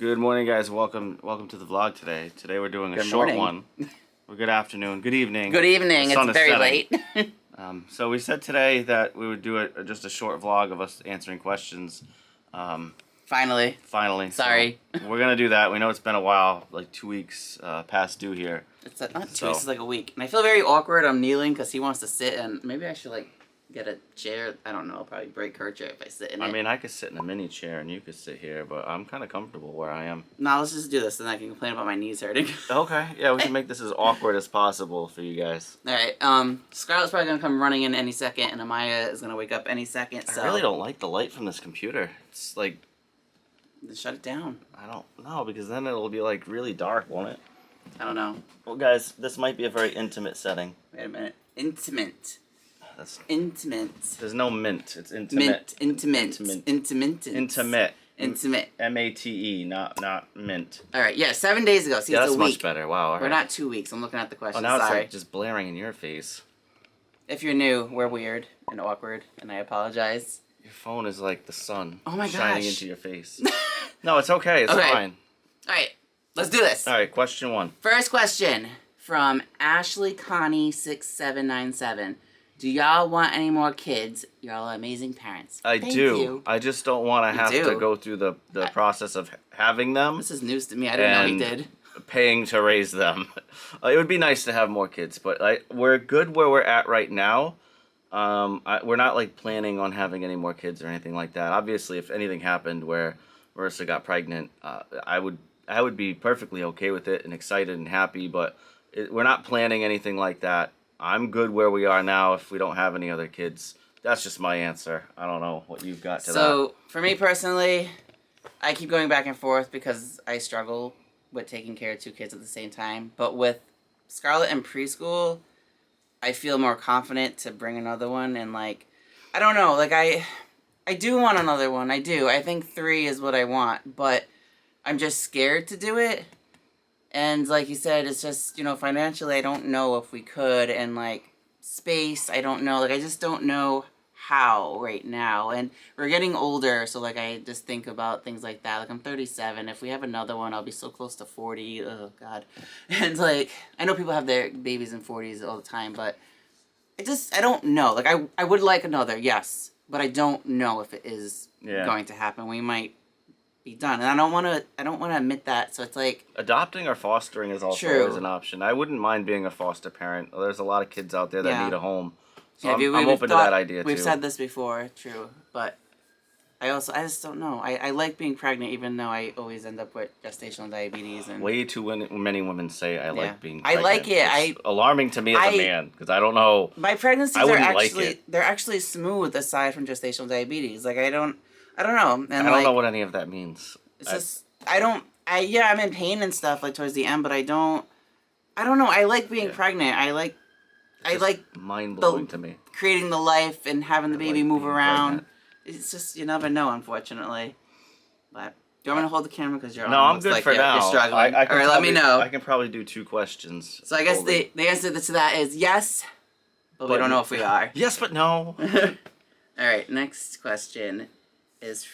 Good morning, guys. Welcome to the vlog today. Today we're doing a Good short morning. one. Or good afternoon. Good evening. Good evening. The sun It's is very setting. late. So we said today that we would do just a short vlog of us answering questions. Finally. Finally. Sorry. So we're gonna do that. We know it's been a while, like 2 weeks past due here. It's not 2 weeks, it's like a week. And I feel very awkward. I'm kneeling because he wants to sit, and maybe I should like get a chair. I don't know. I'll probably break her chair if I sit in it. I mean, I could sit in a mini chair and you could sit here, but I'm kind of comfortable where I am. No, let's just do this, and I can complain about my knees hurting. Okay. Yeah, we can make this as awkward as possible for you guys. All right. Scarlett's probably gonna come running in any second, and Amaya is gonna wake up any second. So I really don't like the light from this computer. It's like, then shut it down. I don't know, because then it'll be like really dark, won't it? I don't know. Well, guys, this might be a very intimate setting. Wait a minute. Intimate. That's, Intimate. there's no mint. It's intimate. Intimate. Intimate. Intimate. M-A-T-E, not mint. All right. Yeah. 7 days ago. See, Yeah, it's that's a week. much better. Wow. All We're right. not 2 weeks. I'm looking at the Oh, question. now it's Sorry. like just blaring in your face. If you're new, we're weird and awkward, and I apologize. Your phone is like the sun Oh my shining gosh. into your face. No, it's okay. It's Okay. fine. All right, let's do this. All right, question 1. First question from Ashley Connie 6797. Do y'all want any more kids? Y'all are amazing parents. I Thank do. you. I just don't want to have to do. go through the process of having them. This is news to me. I didn't know he And did. paying to raise them. It would be nice to have more kids, but we're good where we're at right now. We're not like planning on having any more kids or anything like that. Obviously, if anything happened where Marissa got pregnant, I would be perfectly okay with it and excited and happy. But we're not planning anything like that. I'm good where we are now. If we don't have any other kids, that's just my answer. I don't know what you've got to that. So, for me personally, I keep going back and forth because I struggle with taking care of 2 kids at the same time. But with Scarlett in preschool, I feel more confident to bring another one. And, like, I don't know. Like, I do want another one. I do. I think 3 is what I want. But I'm just scared to do it. And like you said, it's just, financially, I don't know if we could. And, like, space, I don't know. Like, I just don't know how right now. And we're getting older, so, like, I just think about things like that. Like, I'm 37. If we have another one, I'll be so close to 40. Oh, God. And, like, I know people have their babies in 40s all the time, but I don't know. Like, I would like another, yes. But I don't know if it is going to happen. We might be done. And I don't want to admit that. So it's like, adopting or fostering is also always an option. I wouldn't mind being a foster parent. There's a lot of kids out there that need a home. So I'm open to that idea too. We've said this before, true. But I just don't know. I like being pregnant, even though I always end up with gestational diabetes. And way too many women say I like being pregnant. I like it. It's alarming to me as a man, because I don't know. My pregnancies they're actually smooth aside from gestational diabetes. Like, I don't know. And I don't know what any of that means. It's just, I'm in pain and stuff, like, towards the end, but I don't know. I like being pregnant. I like mind-blowing to me. Creating the life and having the baby move around. Pregnant. It's just, you never know, unfortunately. But do you want me to hold the camera? Because you're I'm good for now. You're struggling. All right, let me know. I can probably do 2 questions. So I guess the answer to that is yes, but we don't know if we are. Yes, but no. All right, next question is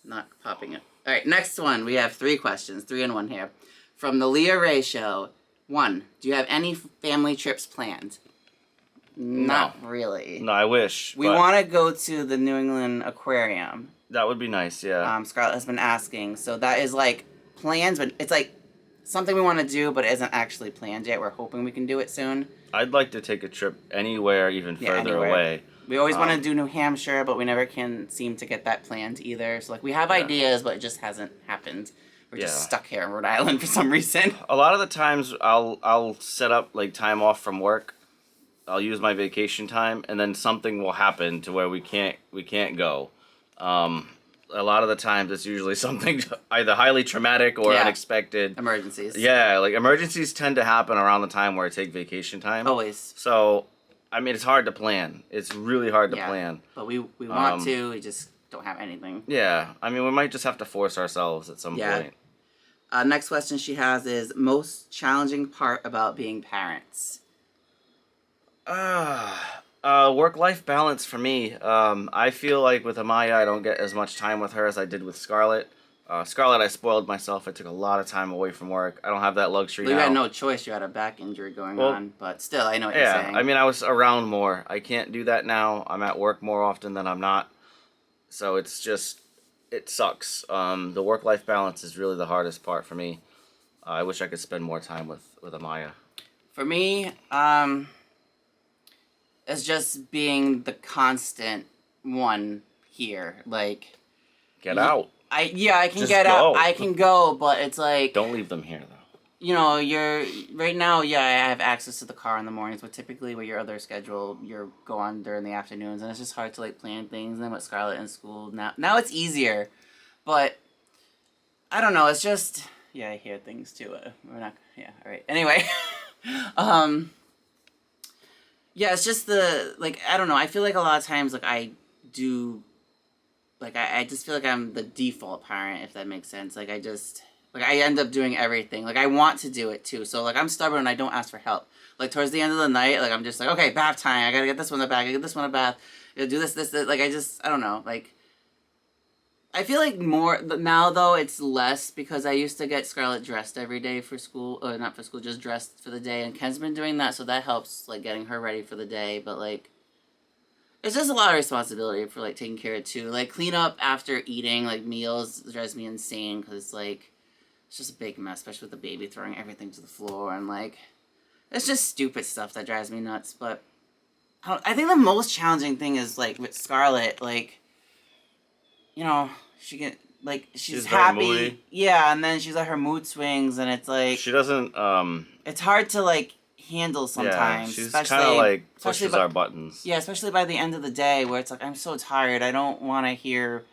not popping up. All right, next one. We have 3 questions, 3 in 1 here. From the Leah Ray Show. 1, do you have any family trips planned? Not really. No, I wish. We want to go to the New England Aquarium. That would be nice, yeah. Scarlett has been asking. So that is, like, plans, but it's, like, something we want to do, but it isn't actually planned yet. We're hoping we can do it soon. I'd like to take a trip anywhere, even further away. We always want to do New Hampshire, but we never can seem to get that planned either. So, like, we have ideas, but it just hasn't happened. We're just stuck here in Rhode Island for some reason. A lot of the times, I'll set up, like, time off from work. I'll use my vacation time, and then something will happen to where we can't go. A lot of the times, it's usually something either highly traumatic or unexpected. Emergencies. Yeah, like, emergencies tend to happen around the time where I take vacation time. Always. So, I mean, it's hard to plan. It's really hard to plan. But we want to. We just don't have anything. Yeah. I mean, we might just have to force ourselves at some point. Next question she has is, most challenging part about being parents? Work-life balance for me. I feel like with Amaya, I don't get as much time with her as I did with Scarlett. Scarlett, I spoiled myself. I took a lot of time away from work. I don't have that luxury Well, you now. had no choice. You had a back injury going on, but still, I know what you're Yeah, saying. I mean, I was around more. I can't do that now. I'm at work more often than I'm not. So it's just, it sucks. The work-life balance is really the hardest part for me. I wish I could spend more time with Amaya. For me, it's just being the constant one here. Like, Get out. I can Just get go. out. I can go, but it's like, Don't leave them here, though. you know, you're right now. Yeah, I have access to the car in the mornings, but typically with your other schedule, you're go on during the afternoons, and it's just hard to like plan things. And then with Scarlett in school, now it's easier, but I don't know. It's just I hear things too. We're not. Yeah. All right. Anyway, yeah, it's just I don't know. I feel like a lot of times like I do, like I just feel like I'm the default parent, if that makes sense. Like I end up doing everything. Like I want to do it too. So like I'm stubborn and I don't ask for help. Like towards the end of the night, like I'm just like, okay, bath time. I gotta get this one a bath. I gotta get this one a bath. I gotta do this. Like I don't know. Like I feel like more now though it's less because I used to get Scarlett dressed every day for school, or not for school, just dressed for the day. And Ken's been doing that, so that helps like getting her ready for the day. But like, it's just a lot of responsibility for like taking care of too. Like clean up after eating, like meals drives me insane because like it's just a big mess, especially with the baby throwing everything to the floor and like it's just stupid stuff that drives me nuts. But I think the most challenging thing is like with Scarlett, like, you know, she get like she's very happy, moody. yeah, and then she's at her mood swings, and it's like She doesn't. it's hard to like handle sometimes. Yeah, she's especially kind of like especially pushes our buttons. yeah, especially by the end of the day where it's like I'm so tired. I don't want to hear,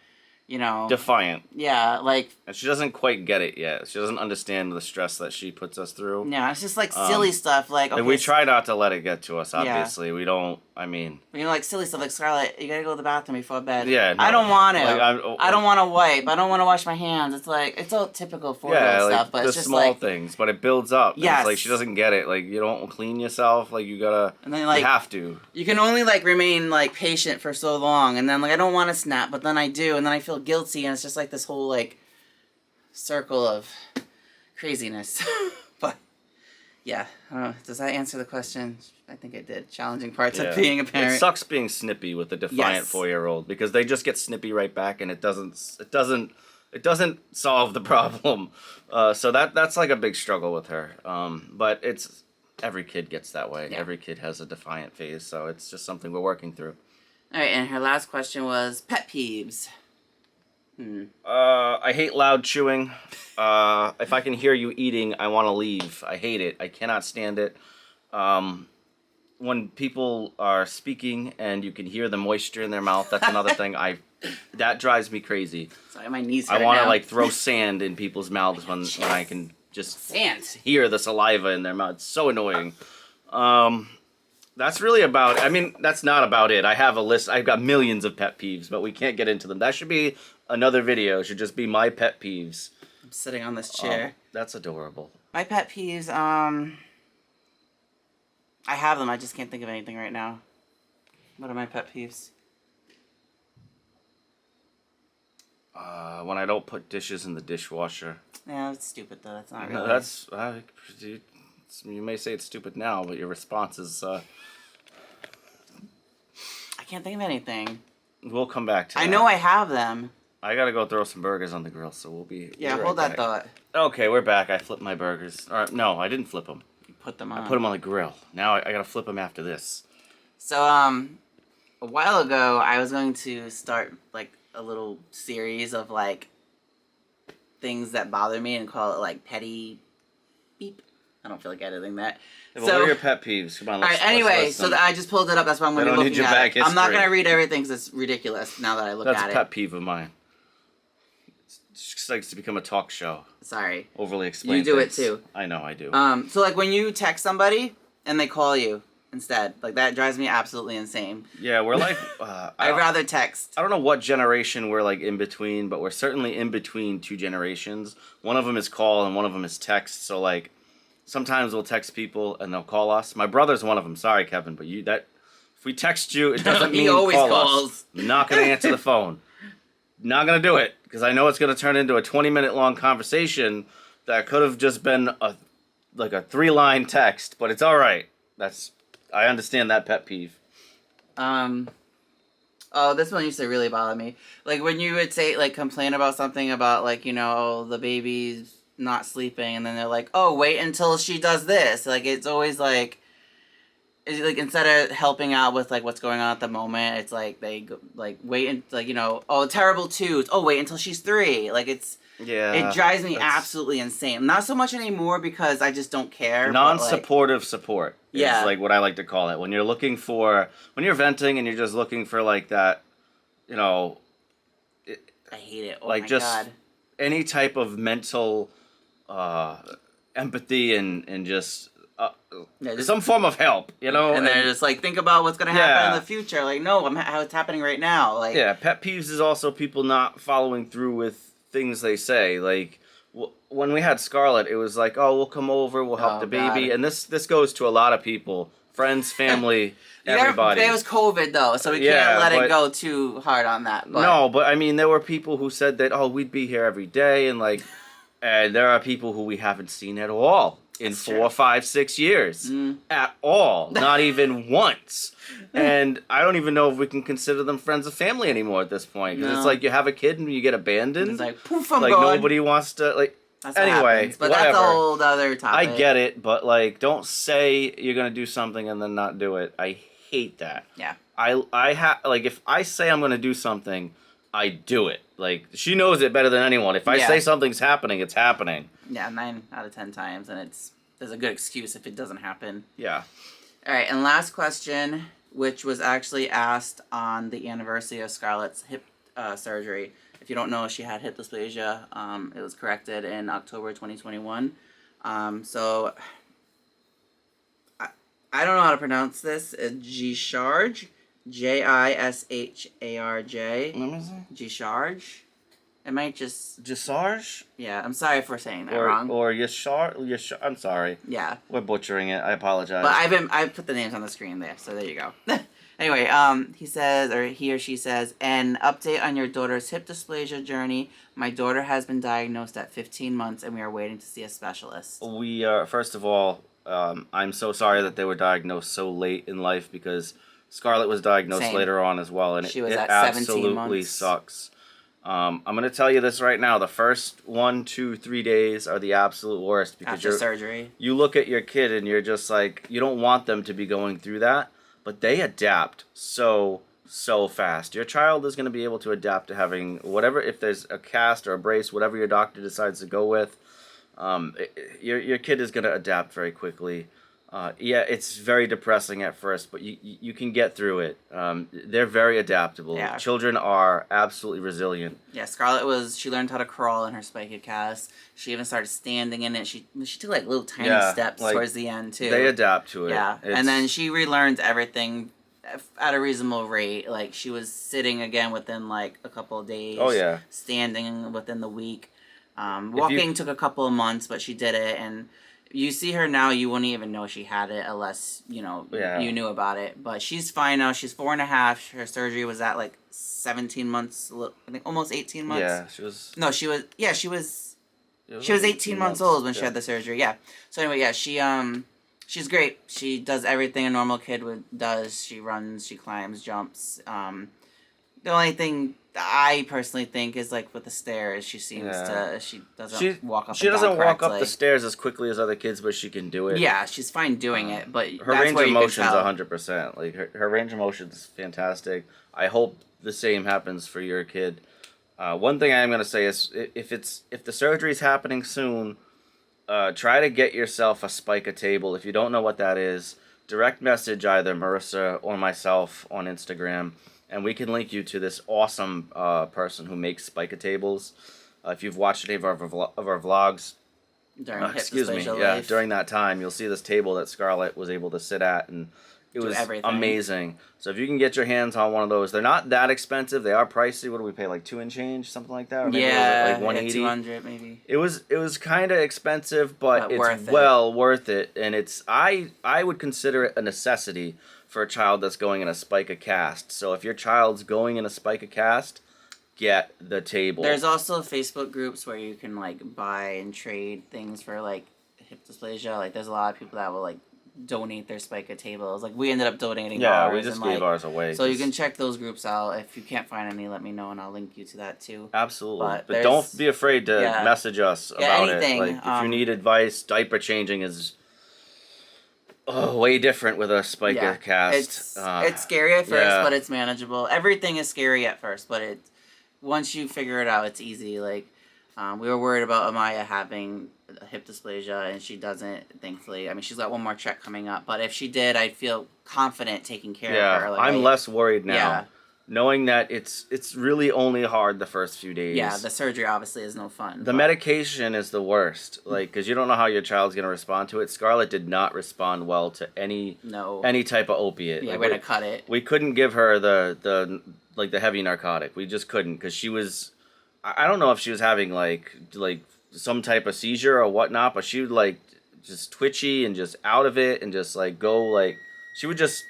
you know, Defiant. yeah, like And she doesn't quite get it yet. She doesn't understand the stress that she puts us through. yeah, it's just like silly stuff. Like okay, And we try not to let it get to us, obviously. We don't, I mean... you know, like silly stuff like Scarlett, you gotta go to the bathroom before bed. Yeah, no. I don't want to. Like, I don't want to wipe. I don't want to wash my hands. It's like it's all typical 4-year-old like stuff, but the it's just small like things, but it builds up. And Yes. It's like she doesn't get it. Like, you don't clean yourself. Like, you gotta... And then, like, you have to. you can only like remain like patient for so long, and then like I don't want to snap, but then I do, and then I feel guilty, and it's just like this whole like circle of craziness. But yeah, I don't know. Does that answer the question? I think it did. Challenging parts of being a parent. It sucks being snippy with a defiant Yes. 4-year-old because they just get snippy right back, and it doesn't solve the problem. So that's like a big struggle with her. But it's every kid gets that way. Yeah. Every kid has a defiant phase, so it's just something we're working through. All right, and her last question was pet peeves. I hate loud chewing. If I can hear you eating, I want to leave. I hate it. I cannot stand it. When people are speaking and you can hear the moisture in their mouth, that's another thing. That drives me crazy. Sorry, my knees hurt I want to now. like throw sand in people's mouths when I can just Sand. hear the saliva in their mouth. It's so annoying. That's really about. I mean, that's not about it. I have a list. I've got millions of pet peeves, but we can't get into them. That should be another video. It should just be my pet peeves. I'm sitting on this chair. That's adorable. My pet peeves, I have them. I just can't think of anything right now. What are my pet peeves? When I don't put dishes in the dishwasher. Yeah, that's stupid though. That's not really. No, that's you may say it's stupid now, but your response is. I can't think of anything. We'll come back to. I that. know I have them. I gotta go throw some burgers on the grill, so we'll be. Yeah, right hold that back. thought. Okay, we're back. I flipped my burgers. All right, no, I didn't flip them. You put them on. I put them on the grill. Now I gotta flip them after this. So, a while ago, I was going to start, like, a little series of, like, things that bother me and call it, like, petty beep. I don't feel like editing that. Yeah, what are your pet peeves? Come on, let's. Alright, anyway, let's so I just pulled it up. That's why I'm going to I be don't looking need your at back it. I'm not history. going to read everything because it's ridiculous now that I look That's at a it. pet peeve of mine. It just likes to become a talk show. Sorry. Overly explained. You do it things. too. I know I do. So, like, when you text somebody and they call you instead, like, that drives me absolutely insane. Yeah, we're like. I'd rather text. I don't know what generation we're like in between, but we're certainly in between two generations. One of them is call and one of them is text. So like, sometimes we'll text people and they'll call us. My brother's one of them. Sorry, Kevin, but if we text you, it doesn't He mean always call calls. us. I'm not gonna answer the phone. not gonna do it because I know it's gonna turn into a 20-minute long conversation that could have just been a 3-line text, but it's all right. I understand that pet peeve. Oh, this one used to really bother me. Like when you would say like complain about something about like the baby's not sleeping, and then they're like, oh, wait until she does this. Like it's always like. It's like instead of helping out with like what's going on at the moment, it's like they go, like wait and like oh, terrible twos. Oh, wait until she's 3. Like it drives me absolutely insane. Not so much anymore because I just don't care. Non-supportive support. Yeah, is like what I like to call it. When you're venting and you're just looking for like that, I hate it. Oh like my just God. Any type of mental empathy and just. Some form of help, and they're just like, think about what's gonna happen in the future. Like, no, how it's happening right now. Like, pet peeves is also people not following through with things they say. Like, when we had Scarlett, it was like, oh, we'll come over, we'll help the baby, God. and this goes to a lot of people, friends, family, everybody. It was COVID though, so we can't let it go too hard on that. But. No, but I mean, there were people who said that, oh, we'd be here every day, and like, and there are people who we haven't seen at all. In 4, 5, 6 years. At all. Not even once. And I don't even know if we can consider them friends of family anymore at this point. Because it's like you have a kid and you get abandoned. It's like, poof, I'm like gone. Nobody wants to, like... That's anyway, but whatever. That's a whole other topic. I get it, but like, don't say you're going to do something and then not do it. I hate that. Yeah. Like, if I say I'm going to do something, I do it. Like, she knows it better than anyone. If I say something's happening, it's happening. Yeah, 9 out of 10 times, and there's a good excuse if it doesn't happen. Yeah. All right, and last question, which was actually asked on the anniversary of Scarlett's hip surgery. If you don't know, she had hip dysplasia. It was corrected in October 2021. So, I don't know how to pronounce this. Gisharj. Jisharj. Let me see. Gisharj. It might just... Gisarge? Yeah, I'm sorry for saying that wrong. Or Yashar. I'm sorry. Yeah. We're butchering it. I apologize. But I put the names on the screen there, so there you go. Anyway, he says, or he or she says, an update on your daughter's hip dysplasia journey. My daughter has been diagnosed at 15 months, and we are waiting to see a specialist. We are, first of all, I'm so sorry that they were diagnosed so late in life because Scarlett was diagnosed later on as well, and it absolutely sucks. I'm going to tell you this right now. The first 1, 2, 3 days are the absolute worst because after surgery. You look at your kid and you're just like, you don't want them to be going through that, but they adapt so fast. Your child is going to be able to adapt to having whatever, if there's a cast or a brace, whatever your doctor decides to go with. Your kid is going to adapt very quickly. It's very depressing at first, but you can get through it. They're very adaptable. Yeah. Children are absolutely resilient. Yeah, Scarlett she learned how to crawl in her spica cast. She even started standing in it. She took like little tiny steps towards the end too. They adapt to it. Yeah, and then she relearns everything at a reasonable rate. Like she was sitting again within like a couple of days. Oh yeah. Standing within the week. Walking took a couple of months, but she did it. And you see her now, you wouldn't even know she had it unless you knew about it. But she's fine now. She's 4.5. Her surgery was at like 17 months. I think almost 18 months. Yeah, she was. No, she was. Yeah, she was. She was 18 months old when she had the surgery. Yeah. So anyway, yeah, she's great. She does everything a normal kid does. She runs, she climbs, jumps. The only thing I personally think is like with the stairs, she doesn't walk up. She doesn't walk up the stairs as quickly as other kids, but she can do it. Yeah, she's fine doing it, but her range of motion is 100%. Like her range of motion is fantastic. I hope the same happens for your kid. One thing I am gonna say is if the surgery is happening soon, try to get yourself a spica table. If you don't know what that is, direct message either Marissa or myself on Instagram. And we can link you to this awesome person who makes spica tables. If you've watched any of our vlogs, during that time, you'll see this table that Scarlett was able to sit at, and it was amazing. So if you can get your hands on one of those, they're not that expensive. They are pricey. What do we pay, like 2 and change, something like that? Or maybe like 180. 200 maybe. It was kind of expensive, but it's worth it. And I would consider it a necessity for a child that's going in a spica cast. So if your child's going in a spica cast, get the table. There's also Facebook groups where you can like buy and trade things for like hip dysplasia. Like there's a lot of people that will like donate their spica tables. Like we ended up donating ours. We just and, gave like, ours away. So you can check those groups out. If you can't find any, let me know and I'll link you to that too. Absolutely. But don't be afraid to message us about anything. it. Like if you need advice, diaper changing is way different with a spica cast. It's scary at first, but it's manageable. Everything is scary at first, but once you figure it out, it's easy. Like we were worried about Amaya having hip dysplasia, and she doesn't, thankfully. I mean, she's got one more check coming up, but if she did, I'd feel confident taking care of her. Like, I'm less worried now, knowing that it's really only hard the first few days. Yeah, the surgery obviously is no fun. The medication is the worst, like, because you don't know how your child's gonna respond to it. Scarlett did not respond well to any type of opiate. Yeah, like, we're gonna cut it. We couldn't give her the heavy narcotic. We just couldn't, because she was. I don't know if she was having like some type of seizure or whatnot, but she would like just twitchy and just out of it and just like go like she would just.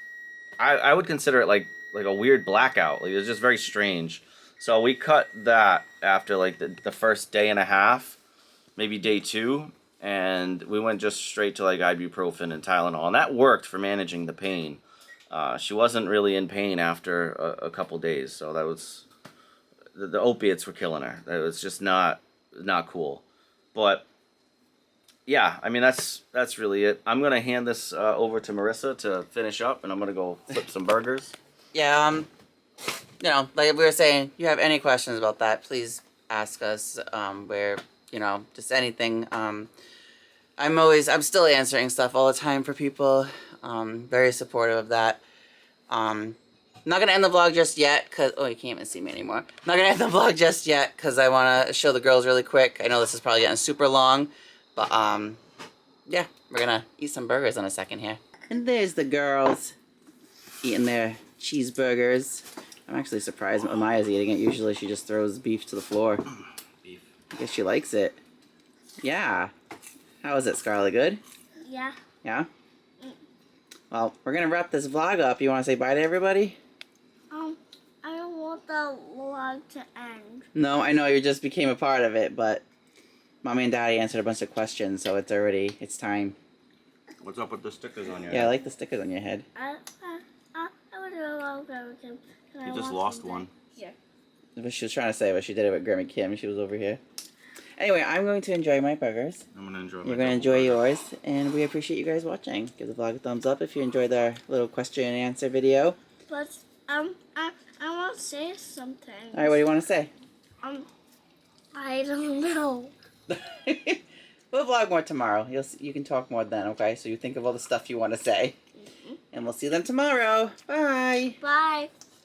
I would consider it like a weird blackout. Like it was just very strange. So we cut that after like the first day and a half, maybe day 2, and we went just straight to like ibuprofen and Tylenol, and that worked for managing the pain. She wasn't really in pain after a couple days, so that was. The opiates were killing her. It was just not cool. But yeah, I mean that's really it. I'm gonna hand this over to Marissa to finish up, and I'm gonna go flip some burgers. Yeah, you know, like we were saying, you have any questions about that, please ask us. Just anything. I'm still answering stuff all the time for people. Very supportive of that. I'm not going to end the vlog just yet, because... Oh, you can't even see me anymore. I'm not going to end the vlog just yet, because I want to show the girls really quick. I know this is probably getting super long, but, yeah, we're going to eat some burgers in a second here. And there's the girls eating their cheeseburgers. I'm actually surprised Amaya's eating it. Usually she just throws beef to the floor. Beef. I guess she likes it. Yeah. How is it, Scarlett? Good? Yeah. Yeah? Well, we're going to wrap this vlog up. You want to say bye to everybody? I don't want the vlog to end. No, I know you just became a part of it, but Mommy and Daddy answered a bunch of questions, so it's time. What's up with the stickers on your head? head? I like the stickers on your head. I would love everything. You just lost one. Here. What she was trying to say was she did it with Grammy Kim. She was over here. Anyway, I'm going to enjoy my burgers. I'm going to enjoy You're going to enjoy yours, and we appreciate you guys watching. Give the vlog a thumbs up if you enjoyed our little question and answer video. But I want to say something. All right, what do you want to say? I don't know. We'll vlog more tomorrow. You can talk more then, okay? So you think of all the stuff you want to say. And we'll see them tomorrow. Bye. Bye.